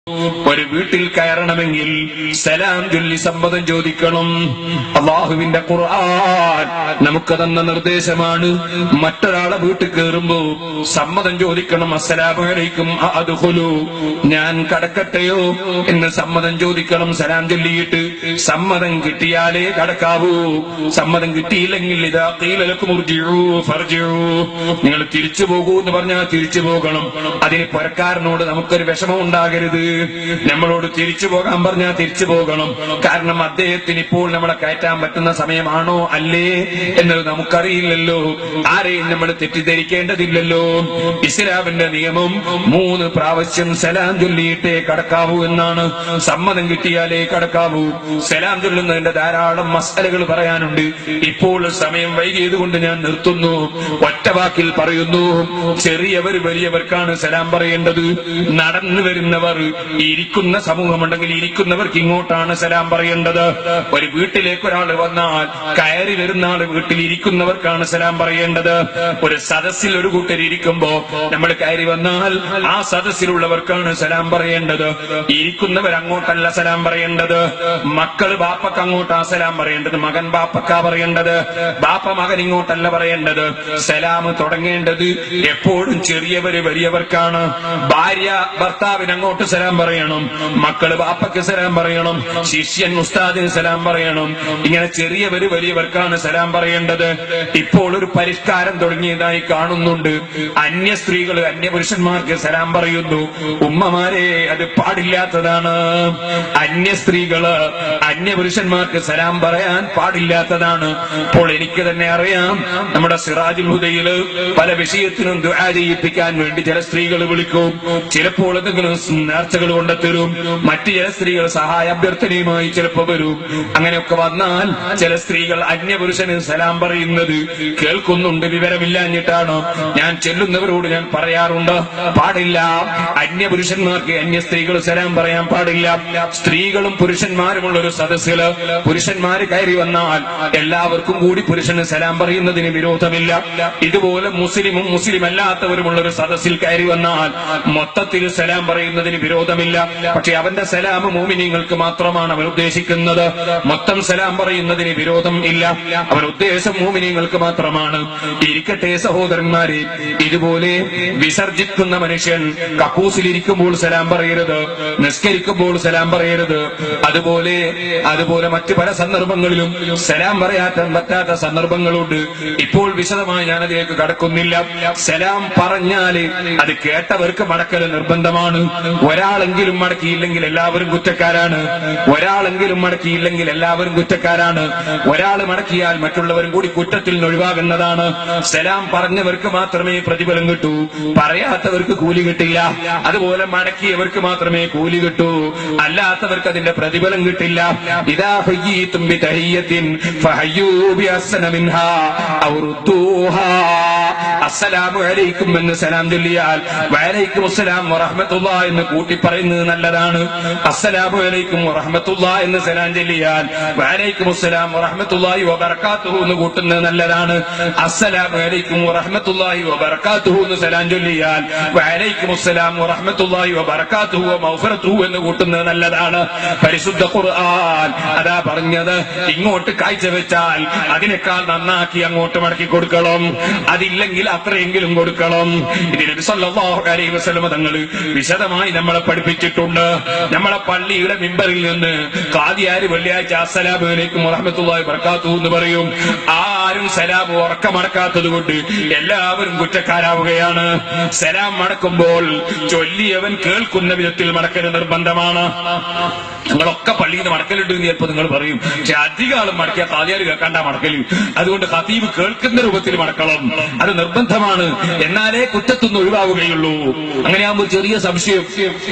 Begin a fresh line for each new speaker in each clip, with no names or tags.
ഒരു വീട്ടിൽ കയറണമെങ്കിൽ സലാം ചൊല്ലി സമ്മതം ചോദിക്കണം. അല്ലാഹുവിന്റെ ഖുർആൻ നമുക്ക് തന്ന നിർദ്ദേശമാണ്. മറ്റൊരാളെ വീട്ടിൽ കയറുമ്പോ സമ്മതം ചോദിക്കണം. അസ്സലാമു അലൈക്കും അദ്ഖുലു, ഞാൻ കടക്കട്ടെയോ എന്ന് സമ്മതം ചോദിക്കണം. സലാം ചൊല്ലിയിട്ട് സമ്മതം കിട്ടിയാലേ കടക്കാവൂ. സമ്മതം കിട്ടിയില്ലെങ്കിൽ ഇദാ ഖീല ലക്കും ഇർജിഉ ഫർജിഉ, നിങ്ങൾ തിരിച്ചു പോകൂ എന്ന് പറഞ്ഞാൽ തിരിച്ചു പോകണം. അതിന് പുരക്കാരനോട് നമുക്കൊരു വിഷമം ഉണ്ടാകരുത്. നമ്മളോട് തിരിച്ചു പോകാൻ പറഞ്ഞാൽ തിരിച്ചു പോകണം. കാരണം അദ്ദേഹത്തിന് ഇപ്പോൾ നമ്മളെ കയറ്റാൻ പറ്റുന്ന സമയമാണോ അല്ലേ എന്നത് നമുക്കറിയില്ലല്ലോ. ആരെയും നമ്മൾ തെറ്റിദ്ധരിക്കേണ്ടതില്ലല്ലോ. ഇസ്ലാമിന്റെ നിയമം 3 പ്രാവശ്യം സലാം ചൊല്ലിയിട്ടേ കടക്കാവൂ എന്നാണ്. സമ്മതം കിട്ടിയാലേ കടക്കാവൂ. സലാം ചൊല്ലുന്നതിന്റെ ധാരാളം മസലകൾ പറയാനുണ്ട്. ഇപ്പോൾ സമയം വൈകിയത് കൊണ്ട് ഞാൻ നിർത്തുന്നു. ഒറ്റ വാക്കിൽ പറയുന്നു, ചെറിയവർ വലിയവർക്കാണ് സലാം പറയേണ്ടത്. നടന്നു വരുന്നവർ, ഇരിക്കുന്ന സമൂഹമുണ്ടെങ്കിൽ ഇരിക്കുന്നവർക്ക് ഇങ്ങോട്ടാണ് സലാം പറയേണ്ടത്. ഒരു വീട്ടിലേക്ക് ഒരാൾ വന്നാൽ കയറി വരുന്ന ആൾ വീട്ടിൽ ഇരിക്കുന്നവർക്കാണ് സലാം പറയേണ്ടത്. ഒരു സദസ്സിൽ ഒരു കൂട്ടർ ഇരിക്കുമ്പോ നമ്മൾ കയറി വന്നാൽ ആ സദസ്സിലുള്ളവർക്കാണ് സലാം പറയേണ്ടത്. ഇരിക്കുന്നവർ അങ്ങോട്ടല്ല സലാം പറയേണ്ടത്. മക്കള് ബാപ്പക്ക് അങ്ങോട്ടാ സലാം പറയേണ്ടത്. മകൻ ബാപ്പക്കാ പറയേണ്ടത്. ബാപ്പ മകൻ ഇങ്ങോട്ടല്ല പറയേണ്ടത്. സലാം തുടങ്ങേണ്ടത് എപ്പോഴും ചെറിയവര് വലിയവർക്കാണ്. ഭാര്യ ഭർത്താവിന് അങ്ങോട്ട് സലാം പറയണം. മക്കള് ബാപ്പക്ക് സലാം പറയണം. ശിഷ്യൻ ഉസ്താദിന് സലാം പറയണം. ഇങ്ങനെ ചെറിയവര് വലിയവർക്കാണ് സലാം പറയേണ്ടത്. ഇപ്പോൾ ഒരു പരിഷ്കാരം തുടങ്ങിയതായി കാണുന്നുണ്ട്. അന്യ സ്ത്രീകൾ അന്യ പുരുഷന്മാർക്ക് സലാം പറയുന്നു. ഉമ്മമാരെ, അത് പാടില്ലാത്തതാണ്. അന്യ സ്ത്രീകള് അന്യ പുരുഷന്മാർക്ക് സലാം പറയാൻ പാടില്ലാത്തതാണ്. ഇപ്പോൾ എനിക്ക് തന്നെ അറിയാം, നമ്മുടെ സിറാജുൽ ഹുദയില് പല വിഷയത്തിനും ദുആ ചെയ്യിപ്പിക്കാൻ വേണ്ടി ചില സ്ത്രീകൾ വിളിക്കും. ചിലപ്പോൾ എന്തെങ്കിലും നേർച്ചകൾ കൊണ്ടെത്തരും. മറ്റു ചില സ്ത്രീകൾ സഹായ അഭ്യർത്ഥനയുമായി ചിലപ്പോൾ വരും. അങ്ങനെയൊക്കെ വന്നാൽ ചില സ്ത്രീകൾ അന്യപുരുഷന് സലാം പറയുന്നത് കേൾക്കുന്നുണ്ട്. വിവരമില്ലാഞ്ഞിട്ടാണ്. ഞാൻ ചെല്ലുന്നവരോട് ഞാൻ പറയാറുണ്ട്, പാടില്ല. അന്യപുരുഷന്മാർക്ക് അന്യ സ്ത്രീകൾ സലാം പറയാൻ പാടില്ല. സ്ത്രീകളും പുരുഷന്മാരുമുള്ള ഒരു സദസ്സില് പുരുഷന്മാര് കയറി വന്നാൽ എല്ലാവർക്കും കൂടി പുരുഷന് സലാം പറയുന്നതിന് വിരോധമില്ല. ഇതുപോലെ മുസ്ലിമും മുസ്ലിം അല്ലാത്തവരുമുള്ള ഒരു സദസ്സിൽ കയറി വന്നാൽ മൊത്തത്തിൽ സലാം പറയുന്നതിന് വിരോധമില്ല. പക്ഷെ അവന്റെ സലാം മുഅ്മിനീങ്ങൾക്ക് മാത്രമാണ് അവൻ ഉദ്ദേശിക്കുന്നത്. മൊത്തം സലാം പറയുന്നതിന് വിരോധം ഇല്ല. അവൻ ഉദ്ദേശം മുഅ്മിനീങ്ങൾക്ക് മാത്രമാണ്. ഇരിക്കട്ടെ സഹോദരന്മാരെ, ഇതുപോലെ വിസർജിക്കുന്ന മനുഷ്യൻ കക്കൂസിലിരിക്കുമ്പോൾ സലാം പറയരുത്. നിസ്കരിക്കുമ്പോൾ സലാം പറയരുത്. അതുപോലെ മറ്റു പല സന്ദർഭങ്ങളിലും സലാം പറയാൻ പറ്റാത്ത സന്ദർഭങ്ങളുണ്ട്. ഇപ്പോൾ വിശദമായി ഞാനതിലേക്ക് കടക്കുന്നില്ല. സലാം പറഞ്ഞാല് അത് കേട്ടവർക്ക് മടക്കൽ നിർബന്ധമാണ്. ഒരാളെങ്കിലും മടക്കിയില്ലെങ്കിൽ എല്ലാവരും കുറ്റക്കാരാണ്. ഒരാളെങ്കിലും മടക്കിയില്ലെങ്കിൽ എല്ലാവരും കുറ്റക്കാരാണ്. ഒരാൾ മടക്കിയാൽ മറ്റുള്ളവരും കൂടി കുറ്റത്തിൽ നിന്ന് ഒഴിവാകുന്നതാണ്. സലാം പറഞ്ഞവർക്ക് മാത്രമേ പ്രതിഫലം കിട്ടൂ, പറയാത്തവർക്ക് കൂലി കിട്ടില്ല. അതുപോലെ മടക്കിയവർക്ക് മാത്രമേ കൂലി കിട്ടൂ, അല്ലാത്തവർക്ക് അതിന്റെ പ്രതിഫലം കിട്ടില്ല. ഇദാ ഹയ്യീതും ബിതഹിയ്യത്തിൻ ഫഹയ്യൂ ബിഅഹ്സന മിൻഹാ ഔ റുദ്ദൂഹാ. അസ്സലാമു അലൈക്കും എന്ന് സലാം ചൊല്ലിയാൽ വഅലൈക്കും അസ്സലാം വറഹ്മത്തുള്ളാഹി എന്ന് കൂട്ടി പറയുന്നത് നല്ലതാണ്. അസ്സലാമു അലൈക്കും വറഹ്മത്തുള്ളാഹി എന്ന് സലാം ചൊല്ലിയാൽ വഅലൈക്കും അസ്സലാം വറഹ്മത്തുള്ളാഹി വബറകാതുഹു എന്ന് കൂട്ടുന്നത് നല്ലതാണ്. അസ്സലാമു അലൈക്കും വറഹ്മത്തുള്ളാഹി വബറകാതുഹു എന്ന് സലാം ചൊല്ലിയാൽ വഅലൈക്കും അസ്സലാം വറഹ്മത്തുള്ളാഹി വബറകാതുഹു വമഗ്ഫിറതുഹു എന്ന് കൂട്ടുന്നത് നല്ലതാണ്. പരിശുദ്ധ ഖുർആൻ അതാ പറഞ്ഞത്, ഇങ്ങോട്ട് കാഴ്ചവെച്ചാൽ അതിനേക്കാൾ നന്നാക്കി അങ്ങോട്ട് മടക്കി കൊടുക്കണം. അതില്ലെങ്കിൽ അത്രയെങ്കിലും കൊടുക്കണം. ഇത് നബി സല്ലല്ലാഹു അലൈഹി വസല്ലം തങ്ങൾ വിശദമായി നമ്മളെ പഠിപ്പിച്ചിട്ടുണ്ട്. നമ്മളെ പള്ളിയുടെ മിമ്പറിൽ നിന്ന് ഖാദിയാര് വെള്ളിയാഴ്ച അസ്സലാമു അലൈക്കും വറഹ്മത്തുള്ളാഹി വബറകാതുഹു എന്ന് പറയും. ആരും സലാം ഉറക്കമടക്കാത്തത് കൊണ്ട് എല്ലാവരും കുറ്റക്കാരാവുകയാണ്. സലാം മടക്കുമ്പോൾ ചൊല്ലിയവൻ കേൾക്കുന്ന വിധത്തിൽ മടക്കൽ നിർബന്ധമാണ്. നിങ്ങളൊക്കെ പള്ളിയിൽ നിന്ന് മടക്കലുണ്ട് എന്ന് ചിലപ്പോൾ നിങ്ങൾ പറയും. പക്ഷെ അധികം ആളും മടക്കിയ ഖാദിയാര് കേൾക്കാണ്ട മടക്കല്. അതുകൊണ്ട് ഖതീബ് കേൾക്കുന്ന രൂപത്തിൽ മടക്കണം. അത് നിർബന്ധമാണ്. എന്നാലേ കുറ്റത്തുനിന്ന് ഒഴിവാവുകയുള്ളൂ. അങ്ങനെയാകുമ്പോൾ ചെറിയ സംശയം,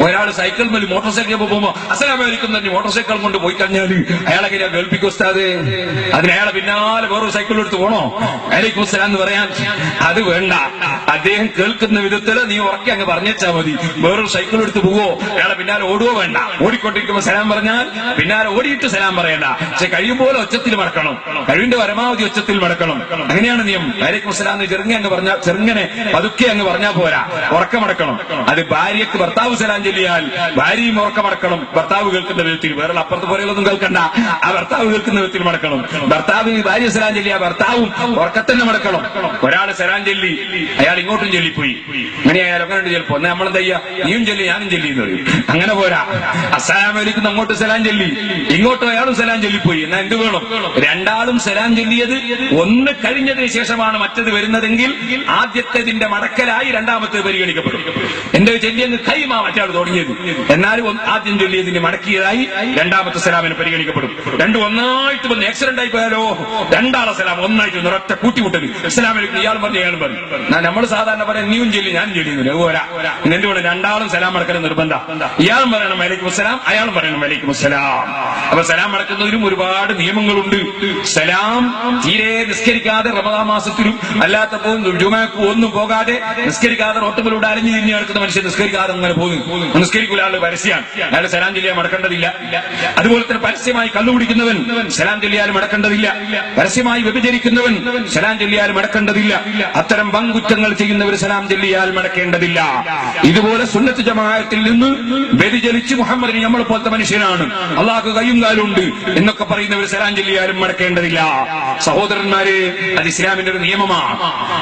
ഒരാൾ സൈക്കിൾ മേൽ മോട്ടോർ സൈക്കിൾ പോകുമ്പോ അസ്സലാമു അലൈക്കും തന്നെ മോട്ടോർ സൈക്കിൾ കൊണ്ട് പോയി കഴിഞ്ഞാൽ അയാളെങ്ങനെയാ കേൾപ്പിക്കും ഉസ്താദ്? അതിന് അയാളെ പിന്നാലെ വേറൊരു സൈക്കിൾ എടുത്ത് പോണോ അലൈക്കും അസ്സലാം എന്ന് പറയാൻ? അത് വേണ്ട. അദ്ദേഹം കേൾക്കുന്ന വിധത്തിൽ നീ ഉറക്കെ അങ്ങ് പറഞ്ഞാൽ മതി. വേറൊരു സൈക്കിൾ എടുത്ത് പോവോ അയാളെ പിന്നാലെ ഓടുവോ വേണ്ട. ഓടിക്കൊണ്ടിരിക്കുമ്പോ സലാം സലാം പറഞ്ഞാൽ പിന്നാലെ ഓടിയിട്ട് സലാം പറയണ്ട, പക്ഷെ കഴിയുമ്പോൾ ഒച്ചത്തിൽ മടക്കണം, കഴിവിന്റെ പരമാവധി ഒച്ചത്തിൽ മടക്കണം. അങ്ങനെയാണ് നിയമം. വലൈക്കും സലാം എന്ന് ചെറുങ്ങനെ പതുക്കെ അങ്ങ് പറഞ്ഞാൽ പോരാ, ഉറക്കമടക്കണം. അത് ഭാര്യയ്ക്ക് ഭർത്താവ് സലാം ചൊല്ലിയാൽ ഭാര്യയും ഉറക്കമടക്കണം, ഭർത്താവ് കേൾക്കുന്ന വിധത്തിൽ. വേറെ അപ്പുറത്ത് പോലെയൊന്നും കേൾക്കണ്ട, ആ ഭർത്താവ് കേൾക്കുന്ന വിധത്തിൽ മടക്കണം. ഭർത്താവിന് ഭാര്യ സലാം ചൊല്ലിയ ഭർത്താവും ഉറക്കത്തന്നെ മടക്കണം. ഒരാൾ സലാം ചൊല്ലി അയാൾ ഇങ്ങോട്ടും ചൊല്ലിപ്പോയി, അങ്ങനെ അയാൾ അങ്ങനെ ചിലപ്പോ ഒന്ന് നമ്മളെന്താ ചെയ്യാ, നീയും ചൊല്ലി ഞാനും ചൊല്ലി എന്ന് പറയും. അങ്ങനെ പോരാ. അസ്സലാമു അലൈക്കും അങ്ങോട്ട് സലാം ചൊല്ലി, ഇങ്ങോട്ടും അയാളും സലാം ചൊല്ലിപ്പോയി. എന്നാൽ എന്ത് വേണം? രണ്ടാളും സലാം ചൊല്ലിയത് ഒന്ന് കഴിഞ്ഞതിന് ശേഷമാണ് മറ്റത് വരുന്നതെങ്കിൽ ആദ്യത്തേതിന്റെ മടക്കലായി രണ്ടാമത്തേത് പരിഗണിക്കപ്പെടും. എന്റെ ചൊല്ലിയെന്ന് കൈമാ മറ്റാൾ തുടങ്ങിയത്, എന്നാലും ആദ്യം ചൊല്ലിയതിന്റെ മടക്കിയതായി രണ്ടാമത്തെ സലാമിന് പരിഗണിക്കപ്പെടും. രണ്ടും ഒന്നായിട്ട് വന്ന് ആക്സിഡന്റ് ആയി പോയാലോ, രണ്ടാളെ സലാം ഒന്നായിട്ട് ഒരൊറ്റ കൂട്ടിമുട്ടത്. ഇസ്ലാമിലേക്ക് ഇയാളും പറഞ്ഞു അയാളും പറഞ്ഞു. നമ്മൾ സാധാരണ പറയാം നീയും ചൊല്ലി ഞാനും ചൊല്ലിയുന്നില്ല, പോരാ. എന്തുകൊണ്ട്? രണ്ടാളും സലാം മടക്കൽ നിർബന്ധം. ഇയാളും പറയണം വലൈക്കും അസ്സലാം, അയാളും പറയണം വലൈക്കും അസ്സലാം. അപ്പൊ സലാം മടക്കുന്നതിലും ഒരുപാട് നിയമങ്ങളുണ്ട്. സലാം തീരെ നിസ്കരിക്കാതെ റമദാൻ മാസത്തിലും അല്ലാത്തപ്പോൾ ജുമഅക്ക് ഒന്നും പോകാതെ നിസ്കരിക്കാതെ റോട്ടുമ്പിലൂടെ അലഞ്ഞു തിരിഞ്ഞു നടക്കുന്ന മനുഷ്യൻ നിസ്കരിക്കാതെ അങ്ങനെ പോകുന്നു. നിസ്കരിക്കൂല, ആള് പരസ്യമാണ്, അയാൾ സലാം ചൊല്ലിയാൽ മടക്കേണ്ടതില്ല. അതുപോലെ തന്നെ പരസ്യമായി കള്ളുകുടിക്കുന്നവൻ സലാം ചൊല്ലിയാൽ മടക്കേണ്ടതില്ല. പരസ്യമായി വ്യഭിചരിക്കുന്നവൻ സലാം ചൊല്ലിയാൽ മടക്കേണ്ടതില്ല. അത്തരം വൻകുറ്റങ്ങൾ ചെയ്യുന്നവർ സലാം ചൊല്ലിയാൽ മടക്കേണ്ടതില്ല. ഇതുപോലെ സുന്നത്ത് ജമാഅത്തിൽ നിന്ന് വ്യതിചലിച്ച് മുഹമ്മദിന് നമ്മളെ പോലത്തെ മനുഷ്യനാണ്, അള്ളാഹ് കയ്യും കാലും ഉണ്ട് എന്നൊക്കെ പറയുന്നവർ സലാം ചൊല്ലിയാലും മടക്കേണ്ടതില്ല. സഹോദരന്മാരെ, അത് ഇസ്ലാമിന്റെ ഒരു നിയമമാണ്.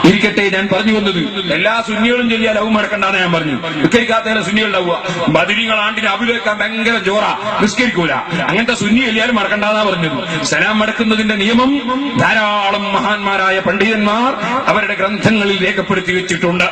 ഇരിക്കട്ടെ, ഞാൻ പറഞ്ഞു വന്നത് എല്ലാ സുന്നികളും ചൊല്ലിയാൽ അവൻ മടക്കണ്ടെന്ന് ഞാൻ പറഞ്ഞു. നിസ്കരിക്കാത്ത സുന്നികൾ ഉണ്ടാവുക, ബദരീങ്ങൾ ആണ്ടിന് അഭിലേക്കാൻ ഭയങ്കര ജോറ, നിസ്കരിക്കൂല. അങ്ങനത്തെ സുന്നി ചൊല്ലിയാലും മടക്കണ്ടെന്നാ പറഞ്ഞത്. സലാം മടക്കുന്നതിന്റെ നിയമം ധാരാളം മഹാന്മാരായ പണ്ഡിതന്മാർ അവരുടെ ഗ്രന്ഥങ്ങളിൽ രേഖപ്പെടുത്തി വെച്ചിട്ടുണ്ട്.